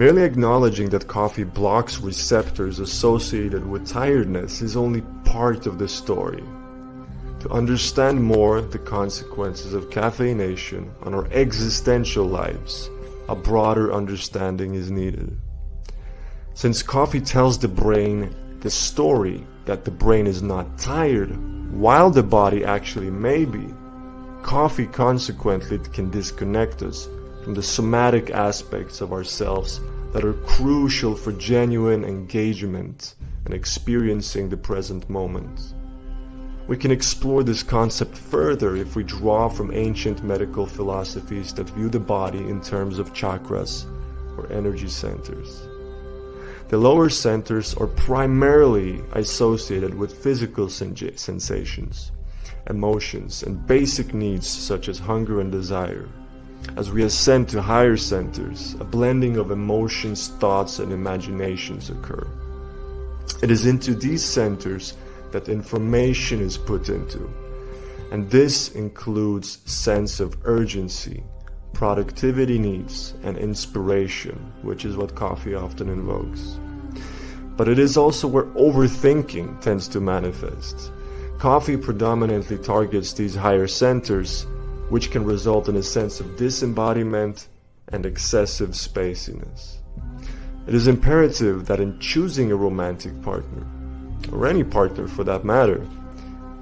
Merely acknowledging that coffee blocks receptors associated with tiredness is only part of the story. To understand more the consequences of caffeination on our existential lives, a broader understanding is needed. Since coffee tells the brain the story that the brain is not tired, while the body actually may be, coffee consequently can disconnect us from the somatic aspects of ourselves that are crucial for genuine engagement and experiencing the present moment. We can explore this concept further if we draw from ancient medical philosophies that view the body in terms of chakras or energy centers. The lower centers are primarily associated with physical sensations, emotions, and basic needs such as hunger and desire. As we ascend to higher centers, a blending of emotions, thoughts, and imaginations occur. It is into these centers that information is put into, and this includes sense of urgency, productivity needs, and inspiration, which is what coffee often invokes. But it is also where overthinking tends to manifest. Coffee predominantly targets these higher centers, which can result in a sense of disembodiment and excessive spaciness. It is imperative that in choosing a romantic partner, or any partner for that matter,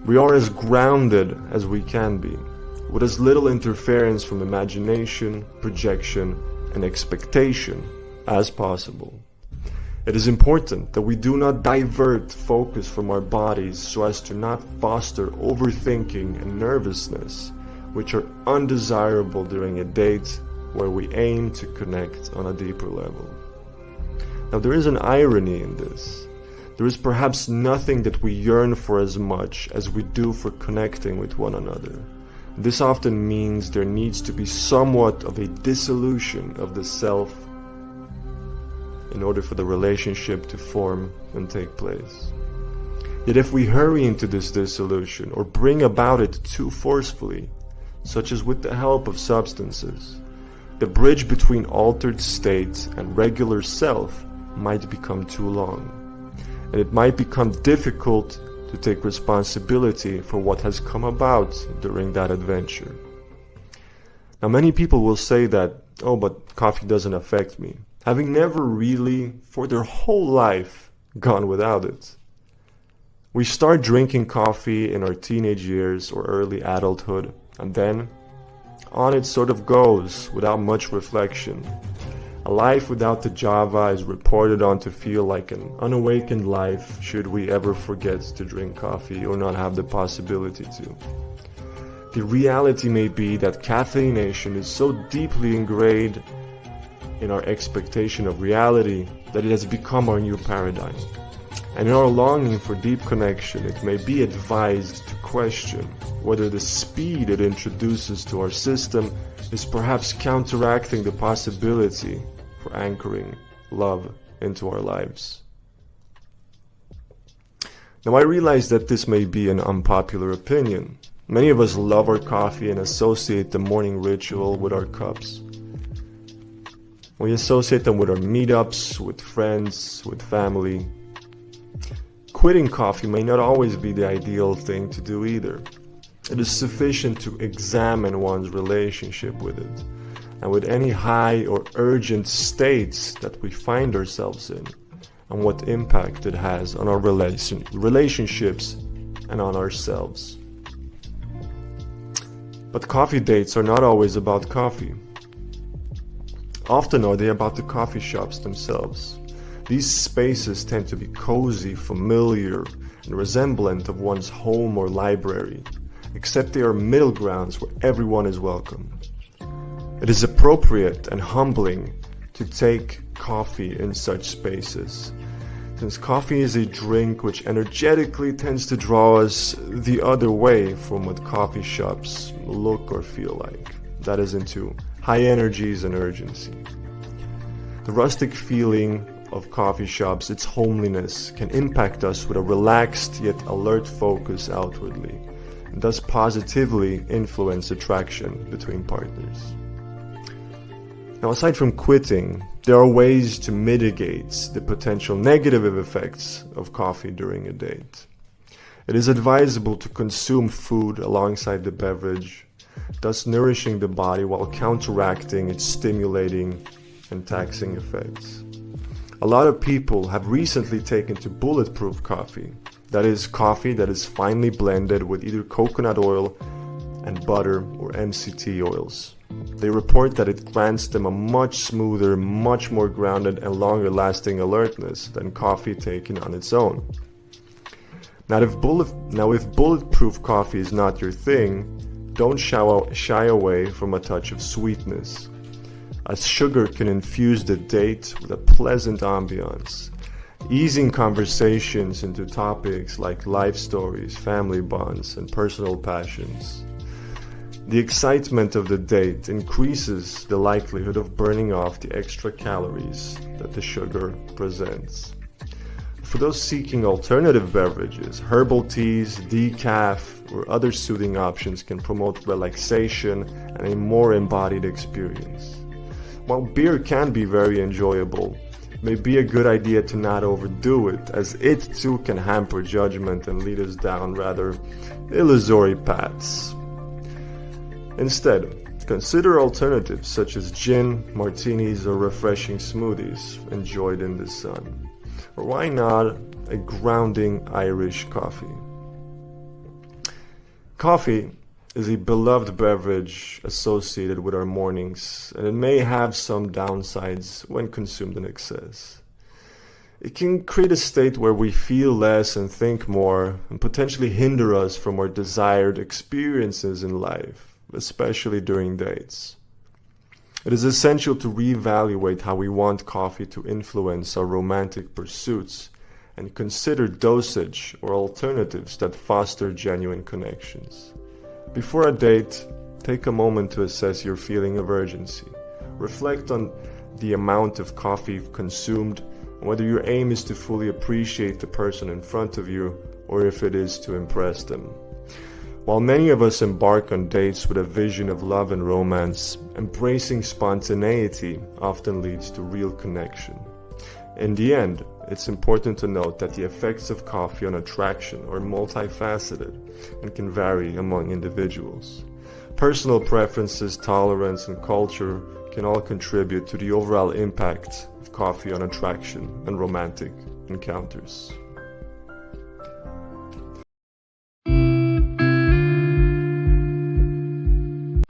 we are as grounded as we can be, with as little interference from imagination, projection, and expectation as possible. It is important that we do not divert focus from our bodies so as to not foster overthinking and nervousness, which are undesirable during a date where we aim to connect on a deeper level. Now, there is an irony in this. There is perhaps nothing that we yearn for as much as we do for connecting with one another. This often means there needs to be somewhat of a dissolution of the self in order for the relationship to form and take place. Yet if we hurry into this dissolution or bring about it too forcefully, such as with the help of substances, the bridge between altered state and regular self might become too long, and it might become difficult to take responsibility for what has come about during that adventure. Now, many people will say that, oh, but coffee doesn't affect me, having never really, for their whole life, gone without it. We start drinking coffee in our teenage years or early adulthood, and then on it sort of goes without much reflection. A life without the Java is reported on to feel like an unawakened life should we ever forget to drink coffee or not have the possibility to. The reality may be that caffeination is so deeply ingrained in our expectation of reality that it has become our new paradigm. And in our longing for deep connection, it may be advised to question whether the speed it introduces to our system is perhaps counteracting the possibility for anchoring love into our lives. Now, I realize that this may be an unpopular opinion. Many of us love our coffee and associate the morning ritual with our cups. We associate them with our meetups, with friends, with family. Quitting coffee may not always be the ideal thing to do either. It is sufficient to examine one's relationship with it, and with any high or urgent states that we find ourselves in, and what impact it has on our relationships and on ourselves. But coffee dates are not always about coffee. Often are they about the coffee shops themselves. These spaces tend to be cozy, familiar, and resemblant of one's home or library, except they are middle grounds where everyone is welcome. It is appropriate and humbling to take coffee in such spaces, since coffee is a drink which energetically tends to draw us the other way from what coffee shops look or feel like. That is, into high energies and urgency. The rustic feeling of coffee shops, its homeliness, can impact us with a relaxed yet alert focus outwardly, and thus positively influence attraction between partners. Now, aside from quitting, there are ways to mitigate the potential negative effects of coffee during a date. It is advisable to consume food alongside the beverage, thus nourishing the body while counteracting its stimulating and taxing effects. A lot of people have recently taken to bulletproof coffee, that is, coffee that is finely blended with either coconut oil and butter or MCT oils. They report that it grants them a much smoother, much more grounded and longer lasting alertness than coffee taken on its own. Now if bulletproof coffee is not your thing, don't shy away from a touch of sweetness, as sugar can infuse the date with a pleasant ambiance, easing conversations into topics like life stories, family bonds, and personal passions. The excitement of the date increases the likelihood of burning off the extra calories that the sugar presents. For those seeking alternative beverages, herbal teas, decaf, or other soothing options can promote relaxation and a more embodied experience. While beer can be very enjoyable, it may be a good idea to not overdo it, as it too can hamper judgment and lead us down rather illusory paths. Instead, consider alternatives such as gin, martinis, or refreshing smoothies enjoyed in the sun. Or why not a grounding Irish coffee? Coffee is a beloved beverage associated with our mornings, and it may have some downsides when consumed in excess. It can create a state where we feel less and think more, and potentially hinder us from our desired experiences in life, especially during dates. It is essential to reevaluate how we want coffee to influence our romantic pursuits and consider dosage or alternatives that foster genuine connections. Before a date, take a moment to assess your feeling of urgency. Reflect on the amount of coffee you've consumed, and whether your aim is to fully appreciate the person in front of you or if it is to impress them. While many of us embark on dates with a vision of love and romance, embracing spontaneity often leads to real connection. In the end, it's important to note that the effects of coffee on attraction are multifaceted and can vary among individuals. Personal preferences, tolerance, and culture can all contribute to the overall impact of coffee on attraction and romantic encounters.